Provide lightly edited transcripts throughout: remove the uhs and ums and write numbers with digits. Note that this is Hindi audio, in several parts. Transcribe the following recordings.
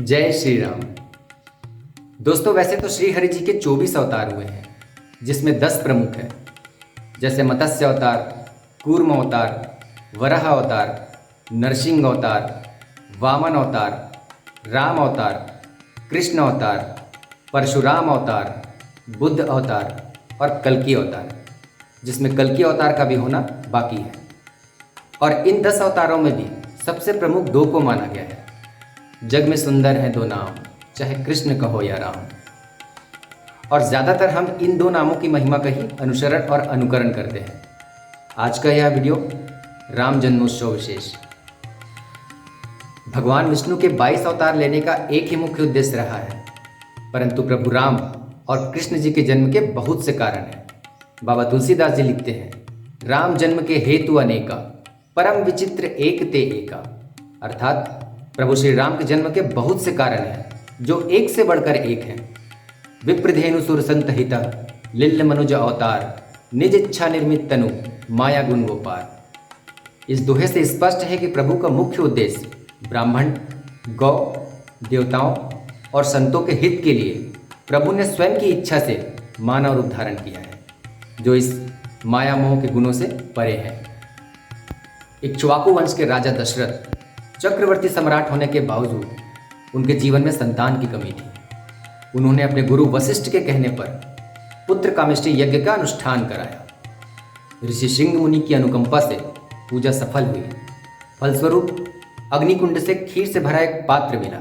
जय श्री राम। दोस्तों, वैसे तो श्री हरि जी के 24 अवतार हुए हैं, जिसमें 10 प्रमुख हैं, जैसे मत्स्य अवतार, कूर्म अवतार, वराह अवतार, नरसिंह अवतार, वामन अवतार, राम अवतार, कृष्ण अवतार, परशुराम अवतार, बुद्ध अवतार और कल्कि अवतार, जिसमें कल्कि अवतार का भी होना बाकी है। और इन 10 अवतारों में भी सबसे प्रमुख 2 को माना गया है। जग में सुंदर हैं 2 नाम, चाहे कृष्ण कहो या राम। और ज़्यादातर हम इन 2 नामों की महिमा का ही अनुसरण और अनुकरण करते हैं। आज का यह वीडियो राम जन्मोत्सव विशेष। भगवान विष्णु के 22 अवतार लेने का एक ही मुख्य उद्देश्य रहा है, परंतु प्रभु राम और कृष्ण जी के जन्म के बहुत से कारण हैं। बाबा तुलसीदास जी लिखते हैं, राम जन्म के हेतु अनेका, परम विचित्र एक ते एका। अर्थात प्रभु श्री राम के जन्म के बहुत से कारण हैं जो एक से बढ़कर एक हैं। विप्रधेनु सुर संतहिता, लिल्ल मनुज अवतार, निज इच्छा निर्मित तनु, माया गुण गोपार। इस दोहे से स्पष्ट है कि प्रभु का मुख्य उद्देश्य ब्राह्मण, गौ, देवताओं और संतों के हित के लिए प्रभु ने स्वयं की इच्छा से मानव रूप धारण किया है, जो इस माया मोह के गुणों से परे है। इक्ष्वाकु वंश के राजा दशरथ चक्रवर्ती सम्राट होने के बावजूद उनके जीवन में संतान की कमी थी। उन्होंने अपने गुरु वशिष्ठ के कहने पर पुत्र कामेष्टि यज्ञ का अनुष्ठान कराया। ऋषि श्रृंग मुनि की अनुकंपा से पूजा सफल हुई। फलस्वरूप अग्निकुंड से खीर से भरा एक पात्र मिला,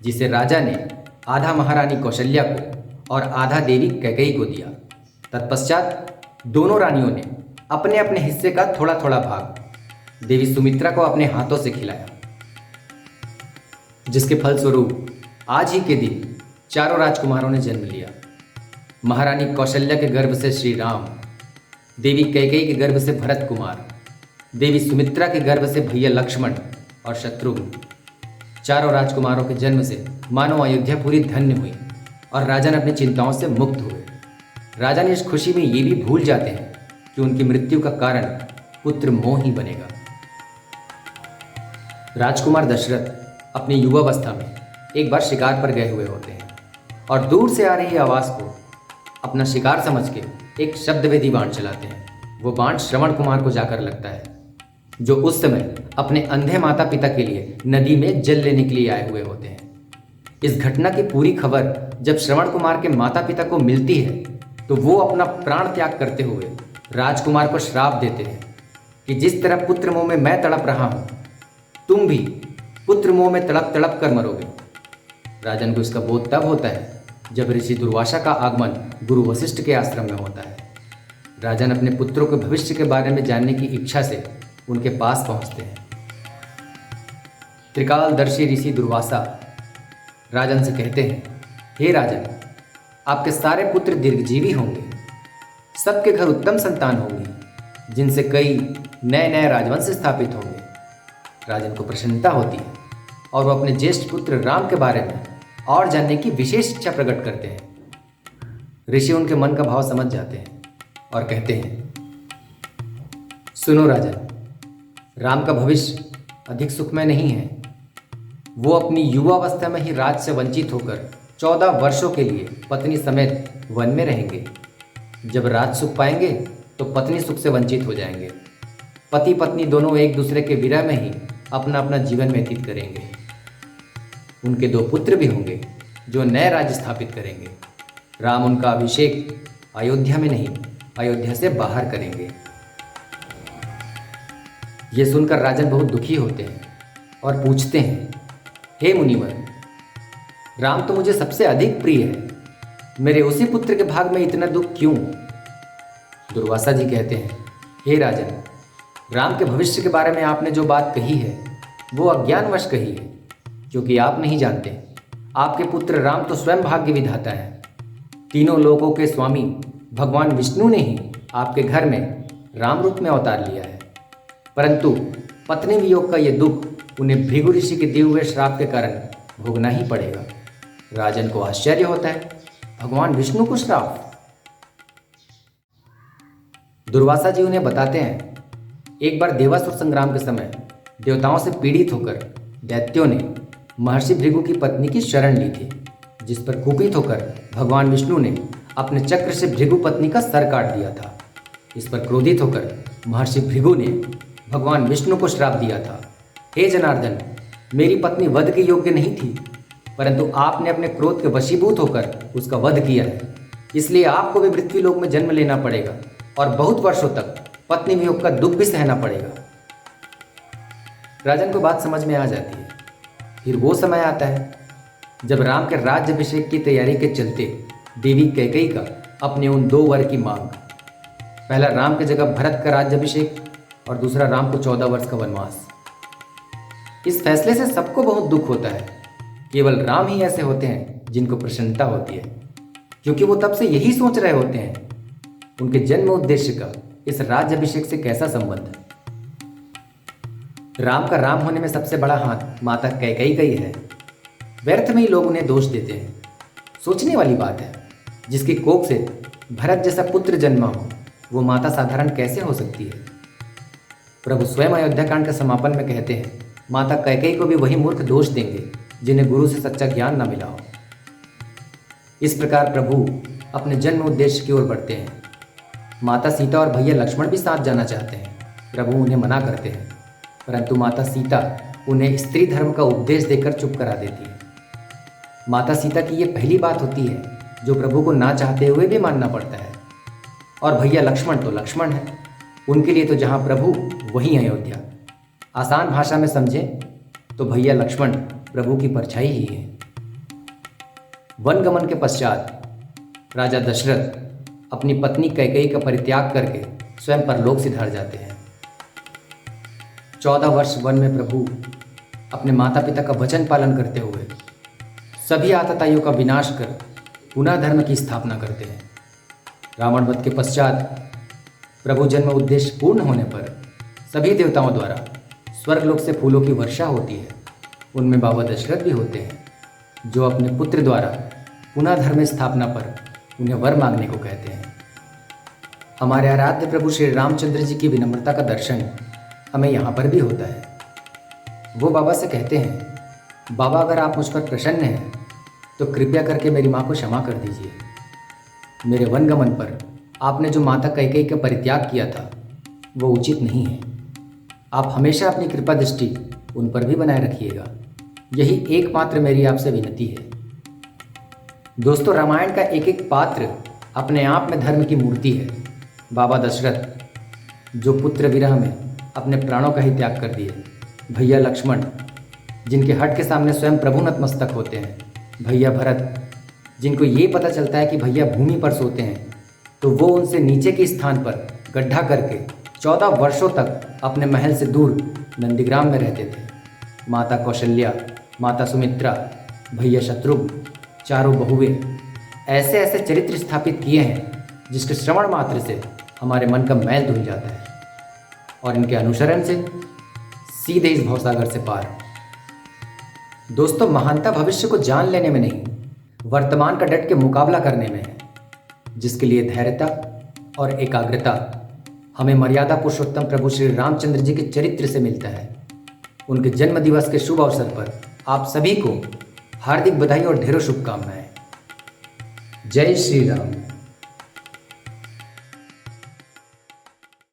जिसे राजा ने आधा महारानी कौशल्या को और आधा देवी कैकेयी को दिया। तत्पश्चात दोनों रानियों ने अपने अपने हिस्से का थोड़ा थोड़ा भाग देवी सुमित्रा को अपने हाथों से खिलाया, जिसके फलस्वरूप आज ही के दिन 4 राजकुमारों ने जन्म लिया। महारानी कौशल्या के गर्भ से श्री राम, देवी कैकेयी के गर्भ से भरत कुमार, देवी सुमित्रा के गर्भ से भैया लक्ष्मण और शत्रुघ्न। 4 राजकुमारों के जन्म से मानो अयोध्या पूरी धन्य हुई और राजन अपनी चिंताओं से मुक्त हुए। राजन इस खुशी में ये भी भूल जाते हैं कि उनकी मृत्यु का कारण पुत्र मोह ही बनेगा। राजकुमार दशरथ अपनी युवावस्था में एक बार शिकार पर गए हुए होते हैं और दूर से आ रही आवाज़ को अपना शिकार समझ के एक शब्दवेदी बाण चलाते हैं। वो बाण श्रवण कुमार को जाकर लगता है, जो उस समय अपने अंधे माता पिता के लिए नदी में जल लेने के लिए आए हुए होते हैं। इस घटना की पूरी खबर जब श्रवण कुमार के माता पिता को मिलती है, तो वो अपना प्राण त्याग करते हुए राजकुमार को श्राप देते हैं कि जिस तरह पुत्र मोह में मैं तड़प रहा हूँ, तुम भी पुत्र मोह में तड़प तड़प कर मरोगे। राजन को इसका बोध तब होता है जब ऋषि दुर्वासा का आगमन गुरु वशिष्ठ के आश्रम में होता है। राजन अपने पुत्रों के भविष्य के बारे में जानने की इच्छा से उनके पास पहुंचते हैं। त्रिकालदर्शी ऋषि दुर्वासा राजन से कहते हैं, हे राजन, आपके सारे पुत्र दीर्घजीवी होंगे, सबके घर उत्तम संतान होंगी, जिनसे कई नए नए राजवंश स्थापित होंगे। राजन को प्रसन्नता होती है और वो अपने ज्येष्ठ पुत्र राम के बारे में और जानने की विशेष इच्छा प्रकट करते हैं। ऋषि उनके मन का भाव समझ जाते हैं और कहते हैं, सुनो राजन, राम का भविष्य अधिक सुखमय नहीं है। वो अपनी युवावस्था में ही राज से वंचित होकर 14 वर्षों के लिए पत्नी समेत वन में रहेंगे। जब राज सुख पाएंगे तो पत्नी सुख से वंचित हो जाएंगे। पति पत्नी दोनों एक दूसरे के विरह में ही अपना अपना जीवन व्यतीत करेंगे। उनके 2 पुत्र भी होंगे जो नए राज्य स्थापित करेंगे। राम उनका अभिषेक अयोध्या में नहीं, अयोध्या से बाहर करेंगे। ये सुनकर राजन बहुत दुखी होते हैं और पूछते हैं, हे मुनिवर, राम तो मुझे सबसे अधिक प्रिय है, मेरे उसी पुत्र के भाग में इतना दुख क्यों? दुर्वासा जी कहते हैं, हे राजन, राम के भविष्य के बारे में आपने जो बात कही है वो अज्ञानवश कही है, क्योंकि आप नहीं जानते आपके पुत्र राम तो स्वयं भाग्य विधाता है। तीनों लोकों के स्वामी भगवान विष्णु ने ही आपके घर में राम रूप में अवतार लिया है, परंतु पत्नी वियोग का ये दुख उन्हें भृगु ऋषि के दिए हुए श्राप के कारण भोगना ही पड़ेगा। राजन को आश्चर्य होता है, भगवान विष्णु को श्राप? दुर्वासा जी उन्हें बताते हैं, एक बार देवासुर संग्राम के समय देवताओं से पीड़ित होकर दैत्यों ने महर्षि भृगु की पत्नी की शरण ली थी, जिस पर कुपित होकर भगवान विष्णु ने अपने चक्र से भृगु पत्नी का सर काट दिया था। इस पर क्रोधित होकर महर्षि भृगु ने भगवान विष्णु को श्राप दिया था, हे जनार्दन, मेरी पत्नी वध के योग्य नहीं थी, परंतु आपने अपने क्रोध के वशीभूत होकर उसका वध किया है, इसलिए आपको भी पृथ्वीलोक में जन्म लेना पड़ेगा और बहुत वर्षों तक पत्नी वियोग का दुख भी सहना पड़ेगा। राजन को बात समझ में आ जाती है। फिर वो समय आता है जब राम के राज्याभिषेक की तैयारी के चलते देवी कैकेयी का अपने उन 2 वर की मांग, पहला राम की जगह भरत का राज्याभिषेक और दूसरा राम को 14 वर्ष का वनवास। इस फैसले से सबको बहुत दुख होता है। केवल राम ही ऐसे होते हैं जिनको प्रसन्नता होती है, क्योंकि वो तब से यही सोच रहे होते हैं उनके जन्म उद्देश्य का इस राज्याभिषेक से कैसा संबंध है। राम का राम होने में सबसे बड़ा हाथ माता कैकेयी का ही है। व्यर्थ में ही लोग उन्हें दोष देते हैं। सोचने वाली बात है, जिसकी कोख से भरत जैसा पुत्र जन्मा हो, वो माता साधारण कैसे हो सकती है। प्रभु स्वयं अयोध्याकांड के समापन में कहते हैं, माता कैकेयी को भी वही मूर्ख दोष देंगे जिन्हें गुरु से सच्चा ज्ञान न मिला हो। इस प्रकार प्रभु अपने जन्म उद्देश्य की ओर बढ़ते हैं। माता सीता और भैया लक्ष्मण भी साथ जाना चाहते हैं। प्रभु उन्हें मना करते हैं, परंतु माता सीता उन्हें स्त्री धर्म का उपदेश देकर चुप करा देती है। माता सीता की ये पहली बात होती है जो प्रभु को ना चाहते हुए भी मानना पड़ता है। और भैया लक्ष्मण तो लक्ष्मण है, उनके लिए तो जहाँ प्रभु वहीं अयोध्या। आसान भाषा में समझें तो भैया लक्ष्मण प्रभु की परछाई ही है। वनगमन के पश्चात राजा दशरथ अपनी पत्नी कैकेयी का परित्याग करके स्वयं परलोक सिधार जाते हैं। 14 वर्ष वन में प्रभु अपने माता पिता का वचन पालन करते हुए सभी आतताइयों का विनाश कर पुनः धर्म की स्थापना करते हैं। रावण वध के पश्चात प्रभु जन्म उद्देश्य पूर्ण होने पर सभी देवताओं द्वारा स्वर्गलोक से फूलों की वर्षा होती है। उनमें बाबा दशरथ भी होते हैं, जो अपने पुत्र द्वारा पुनः धर्म स्थापना पर उन्हें वर मांगने को कहते हैं। हमारे आराध्य प्रभु श्री रामचंद्र जी की विनम्रता का दर्शन हमें यहाँ पर भी होता है। वो बाबा से कहते हैं, बाबा अगर आप मुझ पर प्रसन्न हैं तो कृपया करके मेरी माँ को क्षमा कर दीजिए। मेरे वनगमन पर आपने जो माता कैकेयी का परित्याग किया था वो उचित नहीं है। आप हमेशा अपनी कृपा दृष्टि उन पर भी बनाए रखिएगा। यही एकमात्र मेरी आपसे विनती है। दोस्तों, रामायण का एक एक पात्र अपने आप में धर्म की मूर्ति है। बाबा दशरथ जो पुत्र विरह में अपने प्राणों का ही त्याग कर दिए, भैया लक्ष्मण जिनके हट के सामने स्वयं प्रभु नतमस्तक होते हैं, भैया भरत जिनको ये पता चलता है कि भैया भूमि पर सोते हैं तो वो उनसे नीचे के स्थान पर गड्ढा करके 14 वर्षों तक अपने महल से दूर नंदीग्राम में रहते थे। माता कौशल्या, माता सुमित्रा, भैया शत्रुघ्न, चारों बहुएं ऐसे ऐसे चरित्र स्थापित किए हैं जिसके श्रवण मात्र से हमारे मन का मैल धुल जाता है और इनके अनुसरण से सीधे इस भवसागर से पार। दोस्तों, महानता भविष्य को जान लेने में नहीं, वर्तमान का डट के मुकाबला करने में है, जिसके लिए धैर्यता और एकाग्रता हमें मर्यादा पुरुषोत्तम प्रभु श्री रामचंद्र जी के चरित्र से मिलता है। उनके जन्म दिवस के शुभ अवसर पर आप सभी को हार्दिक बधाई और ढेरों शुभकामनाएं। जय श्री राम।